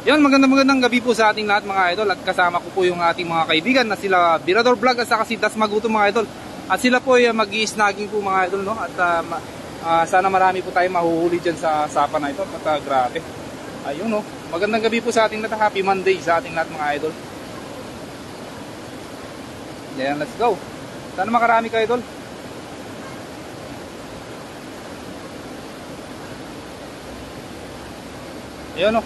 Yan, magandang gabi po sa ating lahat mga idol. At kasama ko po yung ating mga kaibigan na sila Birador Vlog at saka si Das Magutom mga idol. At sila po ay mag-i-snagging po mga idol, no? At sana marami po tayo mahuhuli dyan sa sapa na ito. At grabe. Ayun, no? Magandang gabi po sa ating lahat. Happy Monday sa ating lahat mga idol. Yan, let's go. Sana makarami ka idol. Ayun, no?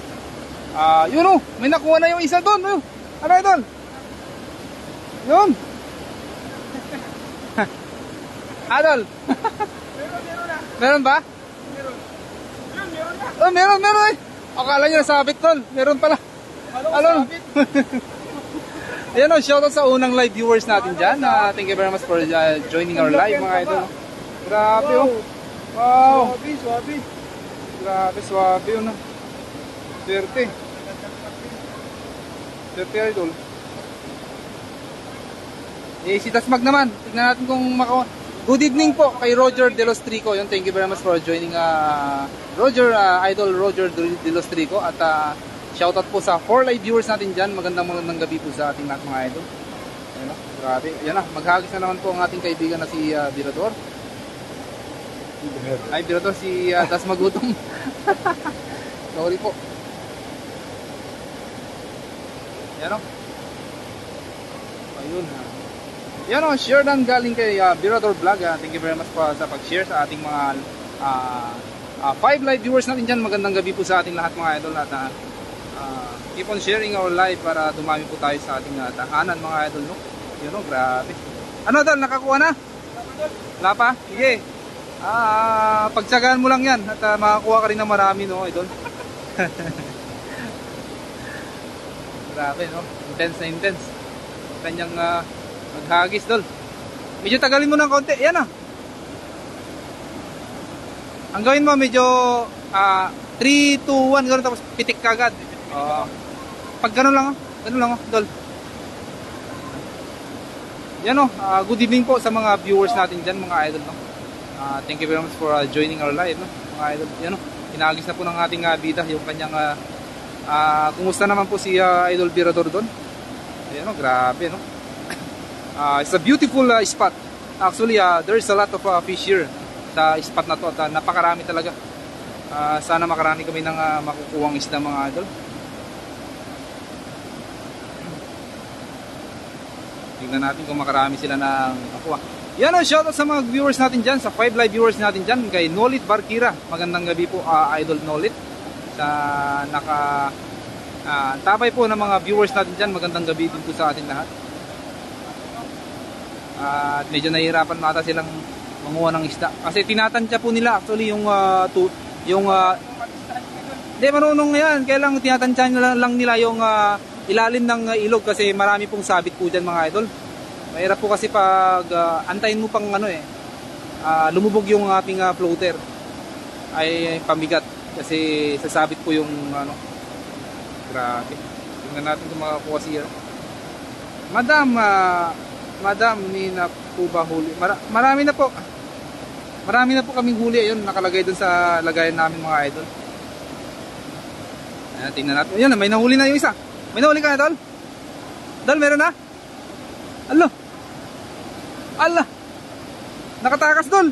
Yun o, may nakuha na yung isa doon. Ano idol? Yun. Idol. Meron ba? Meron eh. Akala nyo nasabit tol. Meron pala. Alon. Ayan o, shoutout sa unang live viewers natin dyan. Thank you very much for joining our live mga idol. Grabe o. Wow. Grabe, swabe o. Swerte idol. Si Tasmag naman. Tignan natin kung Good evening po kay Roger De Los Trico. Yun, thank you very much for joining Idol Roger De Los Trico. At shoutout po sa 4 live viewers natin dyan. Magandang gabi po sa ating lahat mga idol. Ayan, grabe. Ayan na, maghagis na naman po ang ating kaibigan na si Birador. Ay, Birador, si Das Magutom. Sorry po. Yan o. Ayun. Yan o, share lang galing kay Birador Vlog. Thank you very much po sa pag-share sa ating mga 5 live viewers natin dyan. Magandang gabi po sa ating lahat mga idol. At keep on sharing our live para dumami po tayo sa ating tahanan mga idol. No? Yun o, grabe. Ano idol, nakakuha na? Wala pa? Sige. Pagtsagaan mo lang yan. At makakuha ka rin ng marami no idol. Grabe no, intense na intense kanyang maghagis dol. Medyo tagalin mo ng konti, yan ang gawin mo medyo 3, 2, 1 gano'n tapos pitik ka agad. Pag gano'n lang dol. Yan good evening po sa mga viewers natin dyan mga idol no. Thank you very much for joining our live no mga idol. Yan hinagis na po ng ating bida yung kanyang kumusta naman po si Idol Birador doon? Ayan o, grabe no. It's a beautiful spot. Actually, there's a lot of fish here sa spot na to at napakarami talaga. Sana makarami kami ng makukuhang isda mga idol. Tingnan natin kung makarami sila ng makuha. Yan o, shoutout sa mga viewers natin dyan, sa 5 live viewers natin dyan, kay Nolit Barkira. Magandang gabi po, Idol Nolit. Sa tabay po ng mga viewers natin dyan, magandang gabi din po sa atin lahat. At medyo nahihirapan mata silang manguha ng isda kasi tinatansya po nila actually yung hindi marunong yan, kaya lang tinatansya lang nila yung ilalim ng ilog kasi marami pong sabit po dyan mga idol. Mahirap po kasi pag antayin mo pang lumubog yung ating floater ay pamigat kasi sasabit po yung grabe. Tingnan natin kung makakuha siya. Madam, ni na po ba huli? Marami na po. Marami na po kaming huli. Ayun, nakalagay dun sa lagayan namin mga idol. Ayan, tingnan natin. Ayan, may nahuli na yung isa. May nahuli ka na, Dol? Dol, meron na? Allah! Nakatakas, Dol!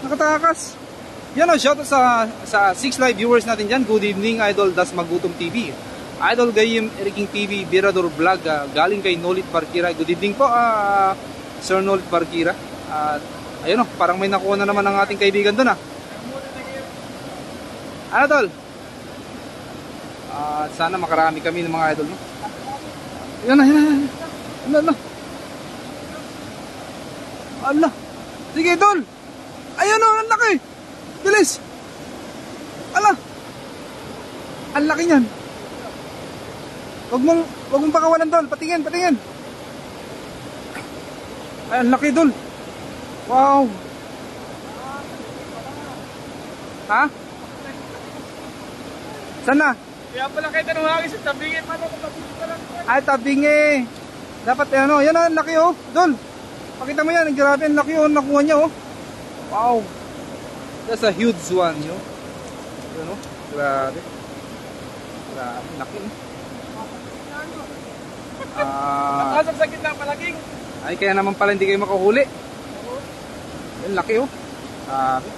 Nakatakas! Yan o, shoutout sa 6 live viewers natin dyan. Good evening, Idol Das Magutom TV. Idol Gayim Eriking TV, Birador Vlog, galing kay Nolit Barkira. Good evening po, Sir Nolit Barkira. Ayun o, parang may nakuha na naman ng ating kaibigan doon Ano, Tol? Sana makarami kami ng mga idol. No? Yan na. Allah. Sige, Tol. Ayun o, ang laki. Bilis! Ala! Ang laki niyan! Huwag mong pakawalan Dol! Patingin! Ay, ang laki Dol! Wow! Ha? Saan na? Kaya pala kayo tanong sa tabingi pa lang. Ay, tabingi! Dapat yan ang laki oh! Dol! Pakita mo yan! Grabe ang laki oh! Nakuha niya oh! Wow! That's a huge one, you know? Grabe. Grabe, laki. Ah, Nakasap sa gitna palaging. ay kaya naman pala hindi kayo makahuli. Yan, laki oh. Grabe.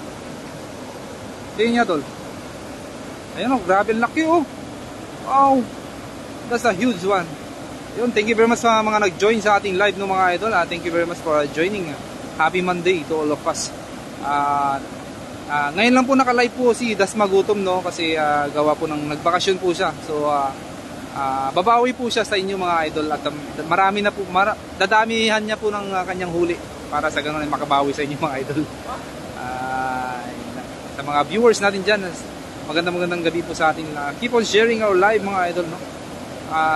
Tingnan niya tol. Ayun oh, grabe laki oh. Wow. That's a huge one. Yun, thank you very much sa mga nag-join sa ating live no mga idol. Thank you very much for joining. Happy Monday to all of us. Ngayon lang po naka-live po si Das Magutom no kasi gawa po ng nagbakasyon po siya. So babawi po siya sa inyo mga idol at marami na po dadamihan niya po ng kanyang huli para sa ganun ay makabawi sa inyo mga idol. Sa mga viewers natin diyan, magandang gabi po sa ating keep on sharing our live mga idol no.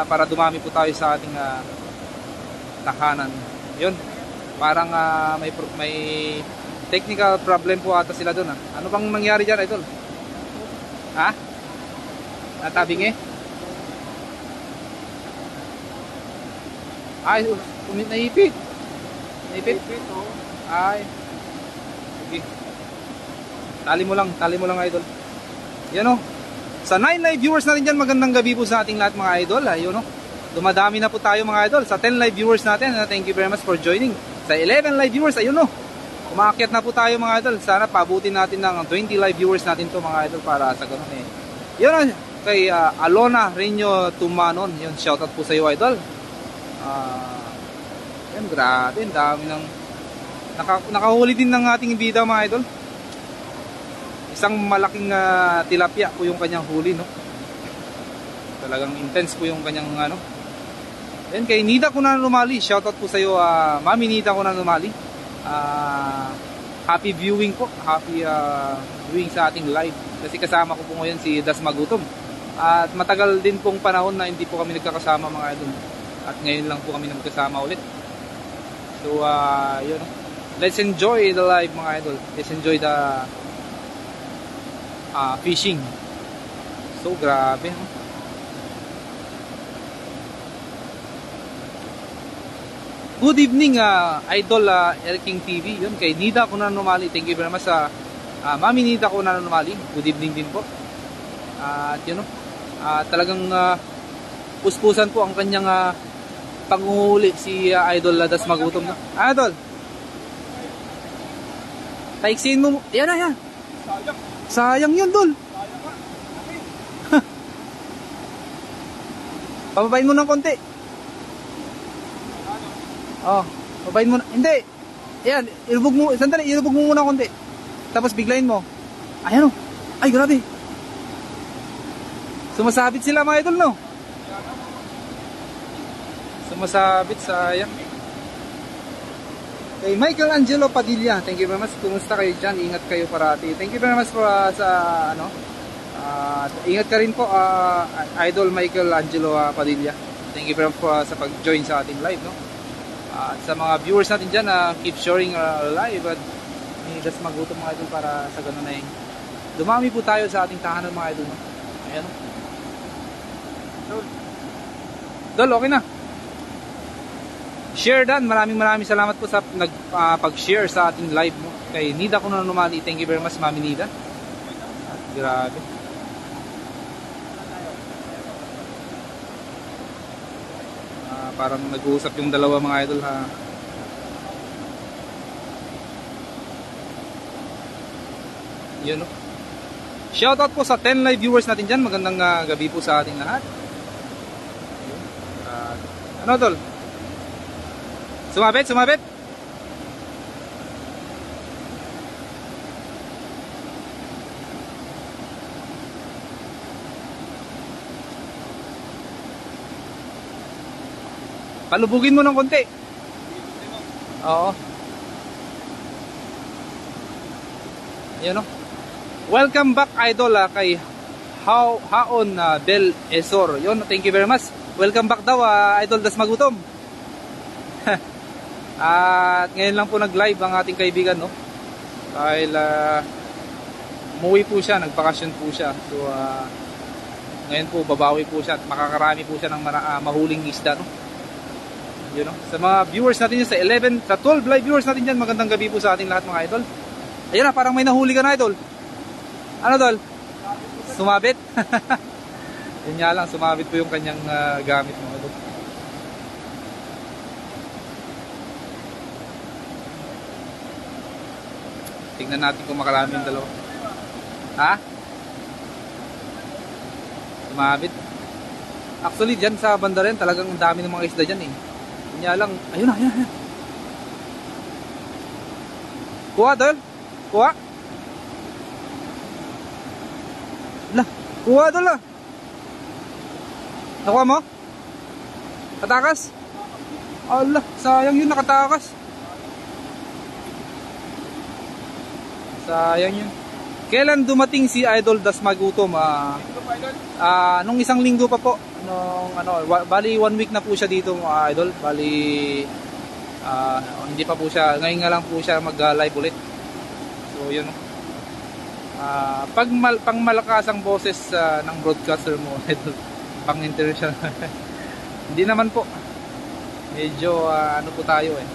Para dumami po tayo sa ating tahanan. 'Yun. Parang may technical problem po ata sila doon. Ano bang nangyari diyan idol? Ha? Natabing eh? Ay, naipit. Naipit? Ay. Sige. Tali mo lang idol. Yan o. Sa 9 live viewers natin dyan, magandang gabi po sa ating lahat mga idol. Ayun o. Dumadami na po tayo mga idol. Sa 10 live viewers natin, thank you very much for joining. Sa 11 live viewers, ayun o. Umaakyat na po tayo mga idol. Sana pabutin natin ng 20 live viewers natin to mga idol para sa ganun eh. Yun o. Kay Alona Reño Tumanon. Yun, shoutout po sa iyo idol. Yan, grabe, ang dami ng nakahuli din ng ating bida mga idol. Isang malaking tilapia po yung kanyang huli no. Talagang intense po yung kanyang ano. Then kay Nida Kunan Lumali, shoutout po sa iyo Mami Nida Kunan Lumali. Happy viewing po, happy viewing sa ating live. Kasi kasama ko po ngayon si Das Magutom. At matagal din pong panahon na hindi po kami nagkakasama mga idol. At ngayon lang po kami nagkasama ulit. So, yun. Let's enjoy the live mga idol. Let's enjoy the fishing. So, grabe. No? Good evening, Idol Elking TV. Yun, kay Nida Kunan Lumali. Thank you very much sa Mami Nida Kunan Lumali. Good evening din po. At yun, talagang puspusan po ang kanyang panguhuli si Idol Das Magutom no? Idol taiksin mo yan na yan sayang yun dol pababain mo ng konti pababain mo na hindi yan ilubog mo sandali ilubog mo muna konti tapos biglayin mo ayan o ay grabe sumasabit sila mga idol no. Sumasabit, sayang. Kay Michael Angelo Padilla, thank you very much. Kumusta kayo dyan? Ingat kayo parati. Thank you very much for ingat ka rin po Idol Michael Angelo Padilla. Thank you very much for, sa pag-join sa ating live no. At sa mga viewers natin dyan, keep sharing our live at Das Magutom mga idol para sa ganun ay dumami po tayo sa ating tahanan mga idol no. Ayan no. Dol, okay na. Share dan, maraming salamat po sa pag-share sa ating live mo. Kay Nida Kunan Lumali, thank you very much Mami Nida. At grabe. Parang nag-uusap yung dalawa mga idol ha. Yun no. Shoutout po sa 10 live viewers natin dyan. Magandang gabi po sa ating lahat. Ano tol? Sumabit? Palubugin mo ng konti. Oo. Yan o. Welcome back idol kay Haon Bel Esor. Yun, thank you very much. Welcome back daw Idol Das Magutom. At ngayon lang po nag-live ang ating kaibigan no. Dahil umuwi po siya, nagbakasyon po siya. So ngayon po babawi po siya at makakarami po siya ng mahuling isda no. Yun no. Sa mga viewers natin dyan, sa 12 live viewers natin dyan, magandang gabi po sa ating lahat mga idol. Ayun na, parang may nahuli ka na idol. Ano tol? sumabit. Yun nga lang, sumabit po yung kanyang gamit mga idol. Tingnan natin kung makarami yung dalawa. Ha? Sumabit. Actually, dyan sa banda rin, talagang dami ng mga isda dyan eh. Kanya lang, ayun na, ayun na. Kuha, Dol? Kuha? Lah, kuha, Dol ah. Nakuha mo? Katakas? Allah, sayang yun, nakatakas. Sayang yun. Kailan dumating si Idol Das Magutom? Nung isang linggo pa po. Nung bali 1 week na po siya dito mga idol. Bali hindi pa po siya, ngayon nga lang po siya mag-live ulit. So yun. Pang malakas ang boses ng broadcaster mo idol. Pang international. Hindi naman po. Medyo ano po tayo eh.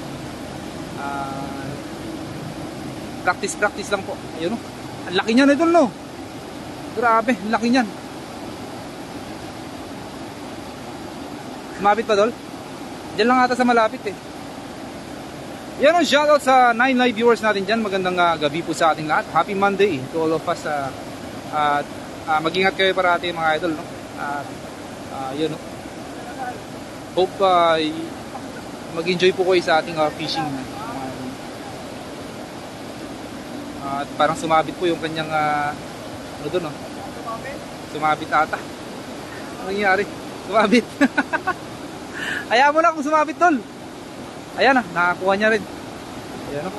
Practice lang po. Ayun, no? Ang laki niyan idol, no? Grabe, ang laki niyan. Sumabit pa, Dol? Diyan lang ata sa malapit eh. Yan ang shoutout sa 9 live viewers natin dyan. Magandang gabi po sa ating lahat. Happy Monday to all of us. Mag-ingat kayo parati mga idol, no? Yun, no? Hope mag-enjoy po kayo sa ating fishing. At parang sumabit po yung kanyang ano doon, no? Sumabit ata. Ano nangyari? Sumabit. Hayaan mo na kung sumabit, Tol. Ayan na, nakakuha niya rin. Ayan, no?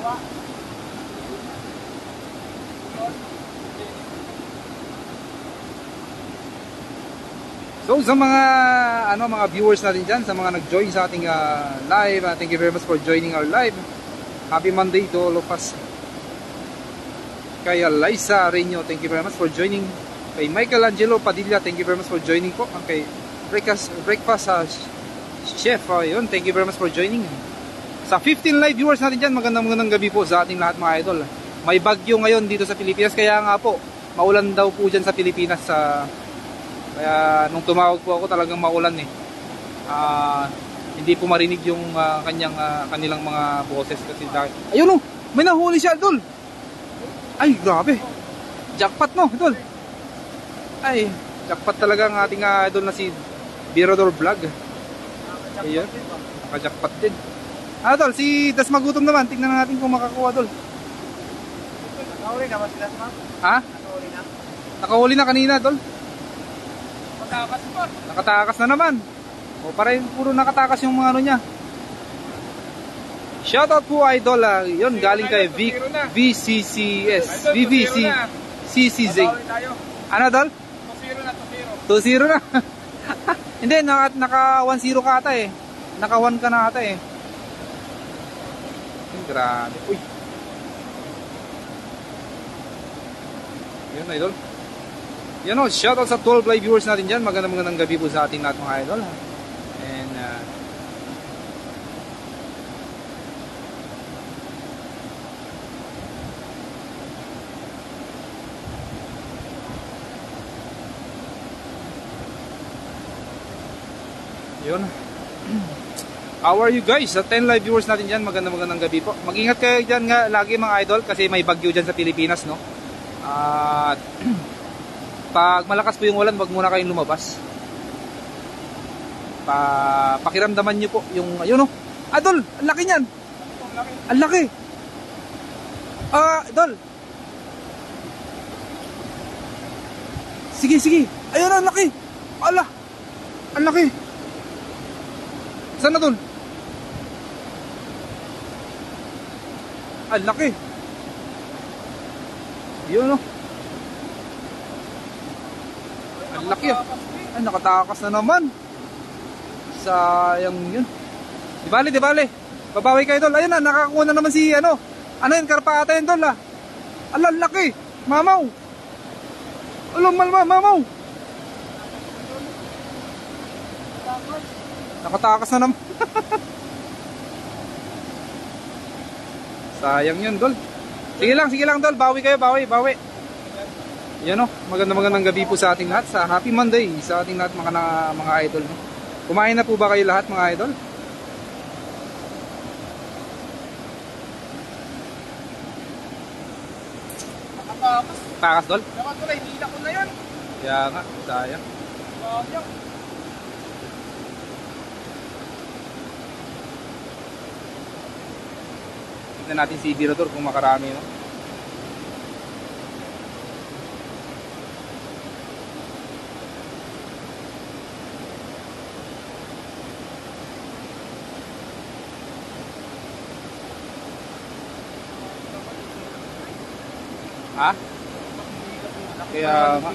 So sa mga mga viewers natin dyan, sa mga nag-join sa ating live, thank you very much for joining our live. Happy Monday to all of us. Kay Liza Reño, thank you very much for joining. Kay Michelangelo Padilla, thank you very much for joining po. Kay Breakfast Chef, yun, thank you very much for joining. Sa 15 live viewers natin dyan, magandang gabi po sa ating lahat mga idol. May bagyo ngayon dito sa Pilipinas, kaya nga po, maulan daw po dyan sa Pilipinas. Kaya nung tumawag po ako, talagang maulan eh. Hindi po marinig yung kanilang mga boses kasi dahil. Ayun, oh, may nahuli siya, idol. Ay, grabe. Jackpot, no, idol. Ay, jackpot talaga ang ating idol na si Birodor Vlog. Ayun, naka-jackpot din. Idol, si Das Magutom naman. Tingnan natin kung makakuha, idol. Nakahuli na ba si Das Mag? Ha? Nakahuli na? Nakahuli na kanina, idol. Nakatakas pa. Nakatakas na naman. O, parang puro nakatakas yung mga ano niya. Shoutout po idol, yun galing kay VCCS, VVC, CCZ. Ano dol? 2-0 na, 2-0 na. Hindi, naka 1-0 ka ata eh. Naka 1 ka na ata eh. Grabe. Uy. Yun idol. Yan o, shoutout sa 12 live viewers natin dyan. Magandang gabi po sa ating lahat mga idol. And yun. How are you guys? Sa 10 live viewers natin dyan, magandang gabi po. Mag-ingat kayo dyan nga lagi mga idol kasi may bagyo dyan sa Pilipinas, no? At pag malakas po yung ulan, wag muna kayong lumabas. Pakiramdaman nyo po yung, ayun, no? Idol, ang laki nyan. Ang laki. Idol. Sige. Ayun, ang laki. Ala. Ang laki. Saan na dun? Ang laki. Yun, no? Ang laki, ah. Ay, nakatakas na naman. Sayang yun. Di bale. Babawi kayo, Dol. Ayun na, nakakuha na naman si, ano yun, karpa ata yun, Dol, ah. Ala, ang laki. Mamaw. Mamaw. Nakatakas na naman. Sayang yun, Dol. Sige lang, Dol. Bawi kayo, bawi. Yan o, magandang gabi po sa ating lahat. Sa Happy Monday sa ating lahat mga idol. No? Kumain na po ba kayo lahat mga idol? Nakatakas. Takas dol? Dapat wala, hinila ko na yun. Kaya nga, sayang. Sayang. Tignan natin si Dirador kung makarami. No? Ha? Kaya nga.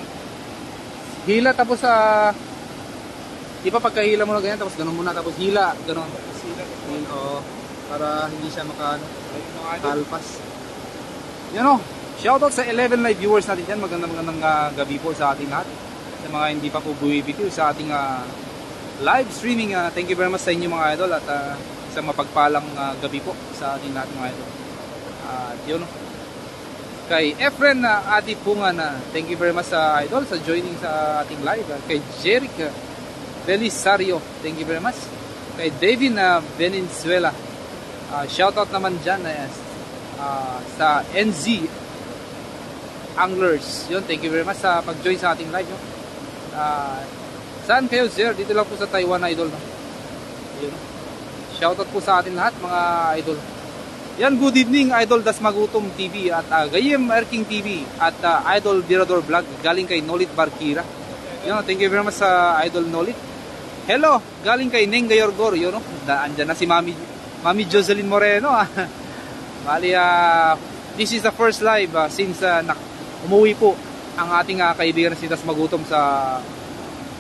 Hila tapos di pa pagkahila mo na ganyan tapos ganun muna tapos hila, ganun. Oo, para hindi siya kalpas. Yan o, shoutout sa 11 live viewers natin dyan. Magandang gabi po sa ating lahat. Sa mga hindi pa po bumibitiw sa ating live streaming, thank you very much sa inyo mga idol at sa mapagpalang gabi po sa ating lahat mga idol. Yun o. Kay Efren Adi Pungan, thank you very much sa idol sa joining sa ating live. Kay Jeric Belisario, thank you very much. Kay David Venezuela, shoutout naman dyan sa NZ Anglers. Yun, thank you very much sa pag-join sa ating live. No? Saan kayo, sir? Dito lang po sa Taiwan idol. No? Yun. Shoutout po sa atin lahat mga idol. Yan, good evening Idol Dasmagutom TV at Gayem Erking TV at Idol Dirador Vlog galing kay Nolit Barkira. Yun, thank you very much sa Idol Nolit. Hello, galing kay Neng Gayorgor. Yun, no? Andyan na si Mami Jocelyn Moreno. Bali, this is the first live since umuwi po ang ating kaibigan si Dasmagutom sa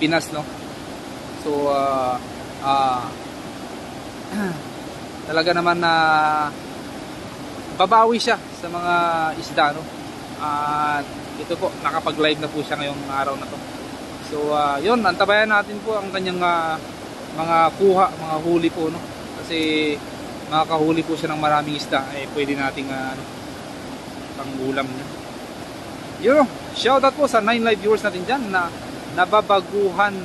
Pinas, no? So, talaga naman na babawi siya sa mga isda, no? At ito po, nakapag-live na po siya ngayong araw na to. So, yun, antabayan natin po ang kanyang mga kuha, mga huli po, no? Kasi makakahuli po siya ng maraming isda, pwede nating pang-ulam niya. Yun, shoutout po sa 9 live viewers natin dyan na nababaguhan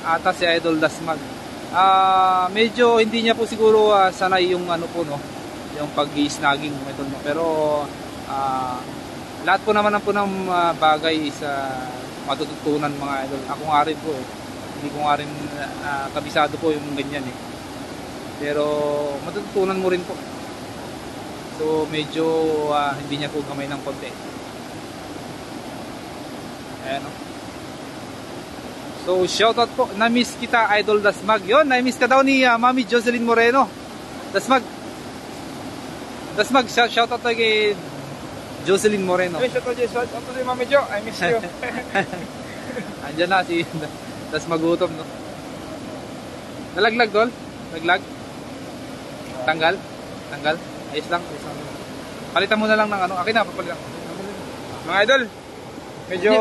ata si Idol Dasmag. Medyo hindi niya po siguro sanay yung po, no? Yung pag-i-snagging ito, no? Pero lahat po naman ng bagay sa matututunan mga idol. Ako nga rin po hindi ko nga rin kabisado po yung ganyan pero matututunan mo rin po. So medyo hindi niya po gamay ng konti. Ayan, no? So shoutout po, na-miss kita Idol Dasmag. Yun, na-miss ka daw ni Mami Jocelyn Moreno. Dasmag, shoutout tayo kay Jocelyn Moreno. Hey, shoutout si Mami Jo, I miss you. Andyan na si Dasmagutom, no? Nalaglag, Dol? Nalaglag? Tanggal? Ayos lang. Palitan mo na lang ng akin na, papalitan. Mga idol, medyo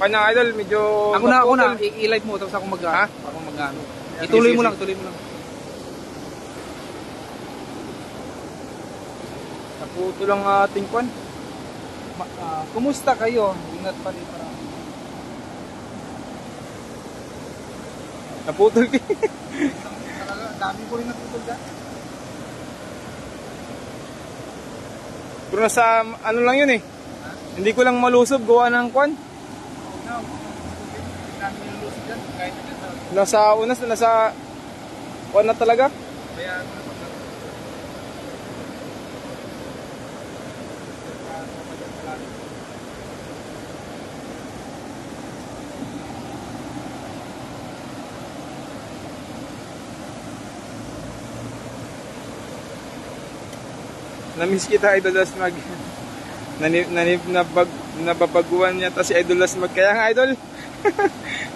kanyang idol, medyo Ako na, i-live mo tapos ako mag-ano. Ituloy mo lang. Naputo lang ating kwan. Kumusta kayo? Ingat pa rin para. Naputol ka. Dami ko rin naputol dyan. Pero nasa ano lang yun Hindi ko lang malusob gawa ng kwan. Nasa kwan na talaga. Kaya Namiss kita Idol Dasmag. Nababaguan niya ta si Idol Dasmag. Kaya nga Idol.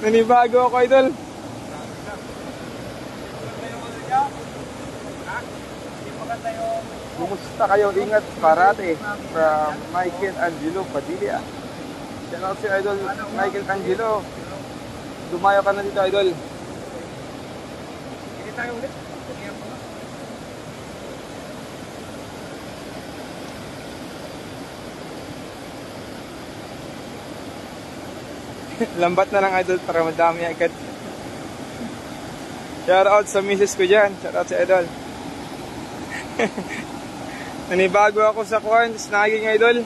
Nanibago ako Idol. Kumusta kayo? Ingat parate. From Michael Angelo Padilla. Shout out si Idol Michael Angelo. Dumayo ka na dito Idol. hindi tayo ulit. Lambat na lang idol para madami agad. Shout out sa misis ko dyan. Shout out sa idol. Nanibago ako sa kuwan, snagging idol.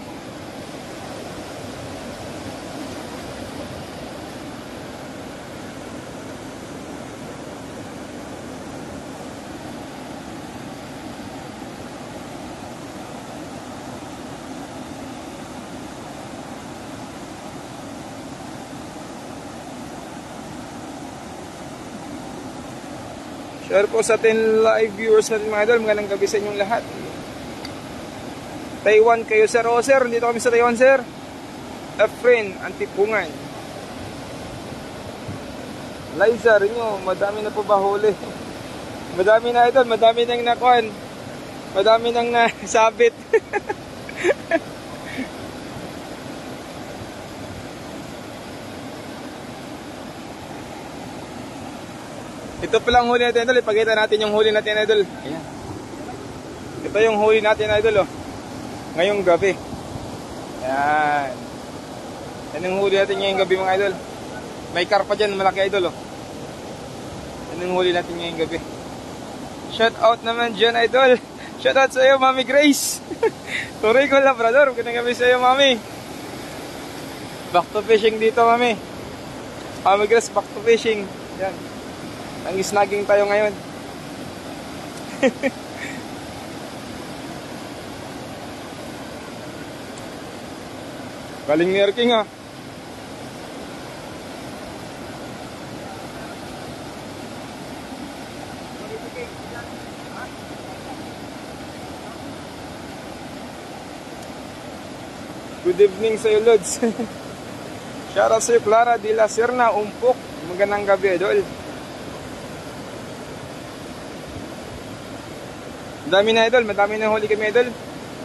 Share po sa atin live viewers natin mga idol. Magandang gabi sa inyong lahat. Taiwan kayo sir. O sir, dito kami sa Taiwan sir. Efren, Antipungan. Liza, rinyo, madami na po ba huli? Madami na idol, madami nang nakuhan. Madami nang nasabit. Ito palang huli natin idol, ipakita natin yung huli natin idol. Ayan. Ito yung huli natin idol oh. Ngayong gabi. Ayan. Yan yung huli natin ngayong gabi mga idol. May karpa dyan, malaki idol oh. Yan yung huli natin ngayong gabi. Shout out naman dyan idol. Shout out sa iyo Mami Grace. Tuloy ko labrador, magandang gabi sa iyo Mami. Back to fishing dito Mami. Mami Grace, back to fishing. Yan. Ang snagging tayo ngayon. Galing ni Erking ha. Good evening sa iyo Lods. Shoutout sa iyo Clara de la Serna, Umpok. Magandang gabi idol. Dami na idol, madami na huli kami idol.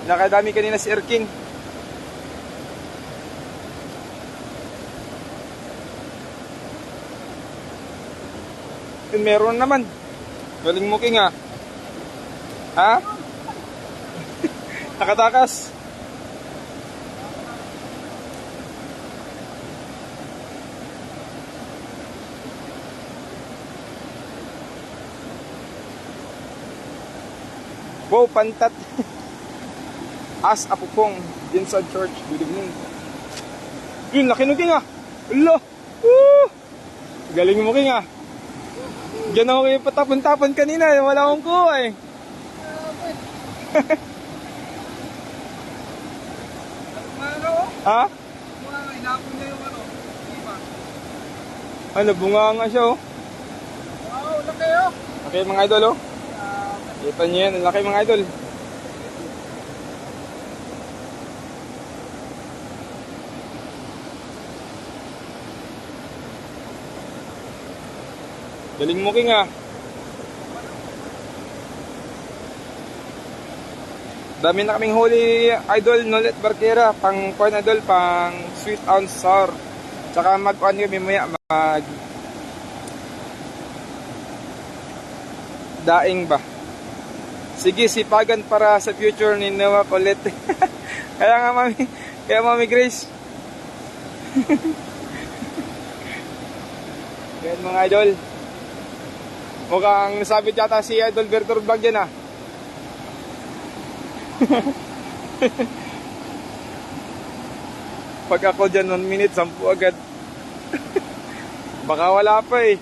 Nakadami kanina si Erking. Meron naman. Galing mo king ha. Ha? Nakatakas. Wow, pantat. As Apupong, Dinsan Church. Good evening. Yun, laki nung king ah. Alo. Woo! Galing mo king ah. Diyan ako kayo patapon-tapon kanina. Wala akong kuha eh. Ha? Inapon niya yung ano. Ano, bunga nga siya oh. Wow, laki oh. Laki mga idol oh. Kita nyo yan, ang laki mga idol. Galing mo king ah. Dami na kaming huli idol, Nolet Barquera. Pang corn idol, pang sweet and sour. Tsaka mag-on kami maya, daing ba. Sige, sipagan para sa future ni Noah Colette. Kaya nga mami, kaya Mami Grace. Yan mga idol. Mukhang nasabit yata si Idol Bertor Vlog dyan ah. Pag ako dyan 1 minute, 10 agad. Baka wala pa eh.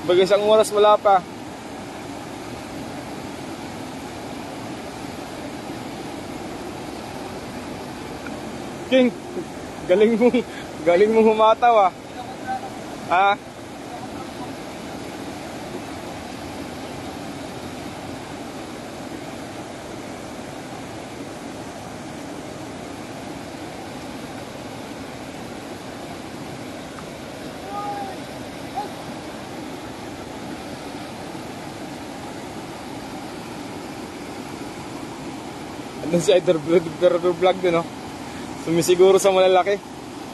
Baga isang oras wala pa. King, galing mong humataw ah. Ha? Andun si Idol Vlog dun oh. Sumisiguro sa malalaki.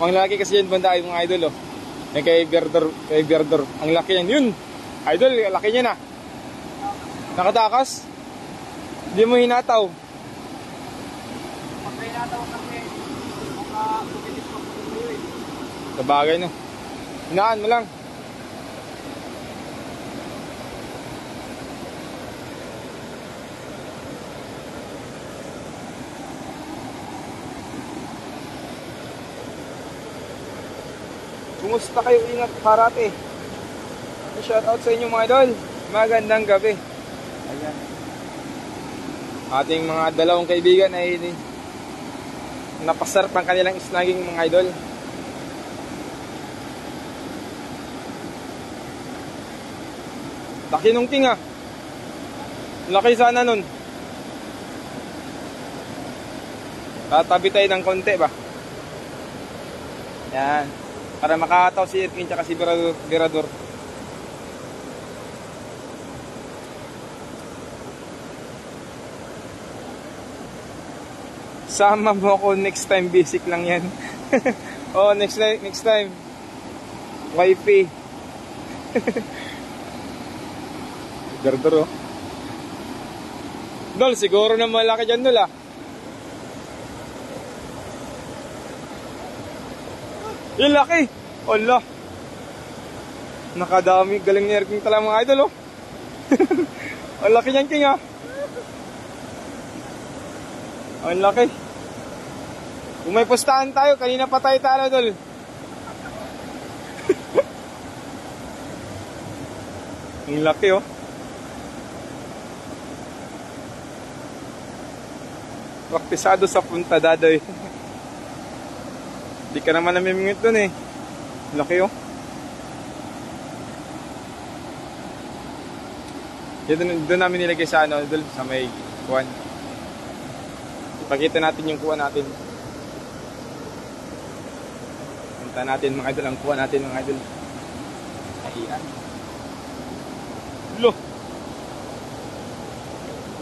Malalaki kasi yan banda yung idol oh. Yan kay Berdor. Ang laki yan. Yun! Idol, laki niya na. Nakatakas? Hindi mo hinataw. Pag hinataw kasi, Sabagay, no? Hinaan mo lang. Kumusta kayo? Ingat parate. Shout out sa inyo mga idol. Magandang gabi. Ayan. Ating mga dalawang kaibigan ay napasarap ang kanilang snagging mga idol. Laki nung king ah. Laki sana nun. Tatabi tayo ng konti ba? Yan. Para makakataw si Erkin tsaka si Virador. Sama mo ako next time, basic lang yan. Oh, next time. Wifi. Virador oh. Dol, siguro na malaki dyan dol ah. Yung laki! Allah! Nakadami. Galing ni Erking tala mga idol oh. Ang laki niyan king ah. Ang laki. Kung may pustahan tayo, kanina pa tayo talo dol. Ang laki oh. Praktisado sa punta dadoy. Di ka naman namimingit dun eh. Laki oh. Doon namin nilagay sa ano, doon sa may kuwan. Ipakita natin yung kuwan natin. Punta natin mga idol, ang kuwan natin mga idol. Ayan. Lo.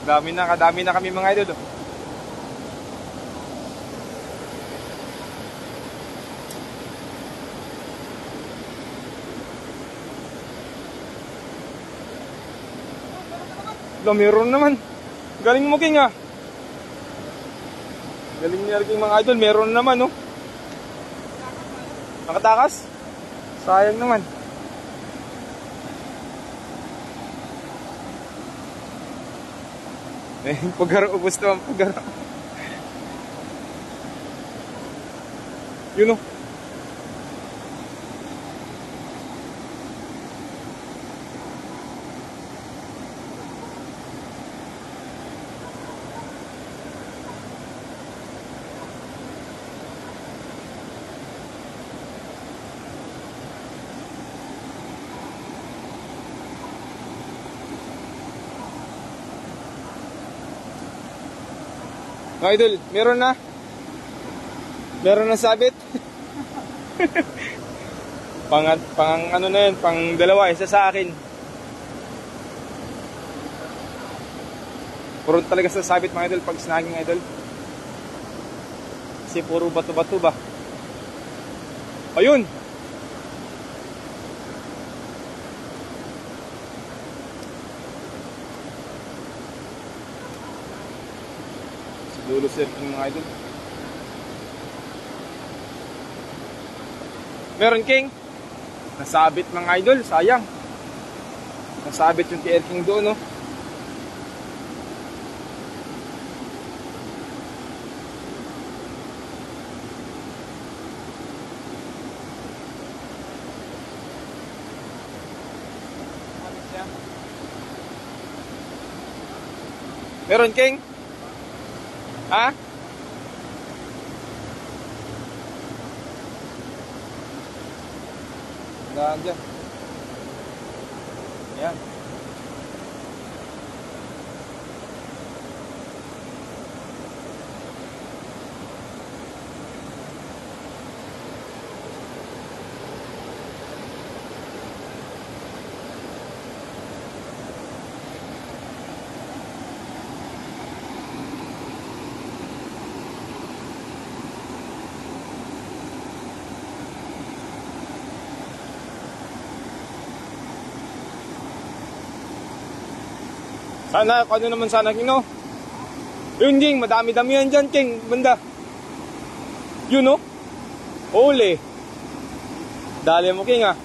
Kadami na kami mga idol oh. Meron naman. Galing mo king ah. Galing niya king mga idol. Meron naman oh. Nakatakas? Sayang naman. Eh, pagaro. Ubus naman pagaro. Yun oh. Mga idol, meron na. Meron na sabit. pang ano na yun, pang dalawa, isa sa akin. Puro talaga sa sabit mga idol, pag snagging idol. Kasi puro bato-bato ba. Ayun! Dulo surfing mga idol. Meron king. Nasabit mga idol, sayang. Nasabit yung TR King doon no. Meron king. Ha? Daan dyan. Ayan. Sana, ano naman sana, King, no? Yun, King, madami-dami yan dyan, King, banda. Yun, no? Ole. Dali mo, King, ah.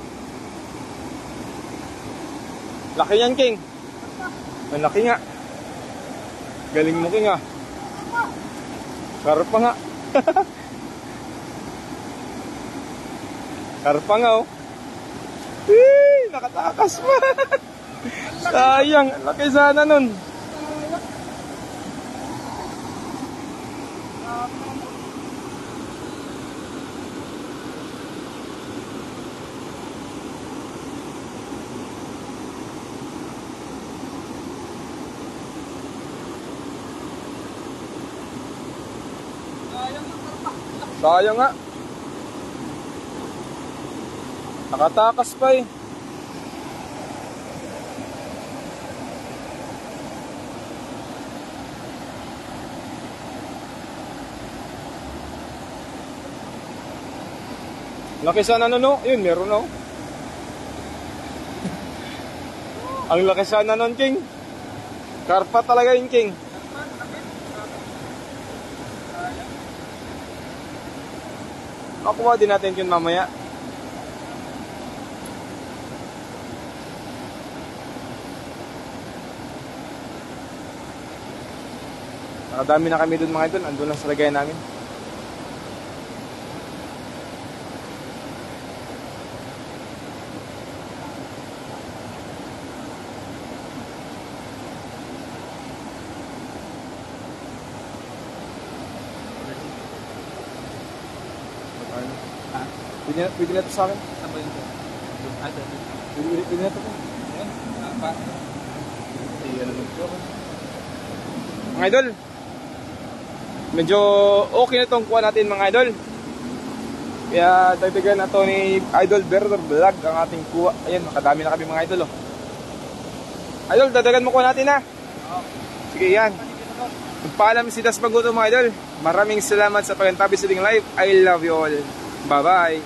Laki yan, King. Ang laki nga. Galing mo, King, ah. Karpa nga. Karpa nga, oh. Nakatakas pa. Sayang, laki sana nun. Sayang nga. Nakatakas pa eh. Laki sana no? Yun, meron no? Ang laki sana nun, King. Karpa talaga yun, King. Makuha din natin yun mamaya. Nakadami na kami dun mga idol. Andun lang sa lagay namin. Pwede na ito sa akin? Saan ba yun? Pwede na ito po. Ayan. Pa. Mga idol, medyo okay na itong kuha natin mga idol. Kaya dagdagan na ito ni Idol Berber Vlog ang ating kuha. Ayan, makadami na kami mga idol. Oh. Idol, dagdagan mo kuha natin ha. Sige yan. Magpaalam si Das Baguto mga idol. Maraming salamat sa pag-antabi sa ating live. I love you all. Bye bye.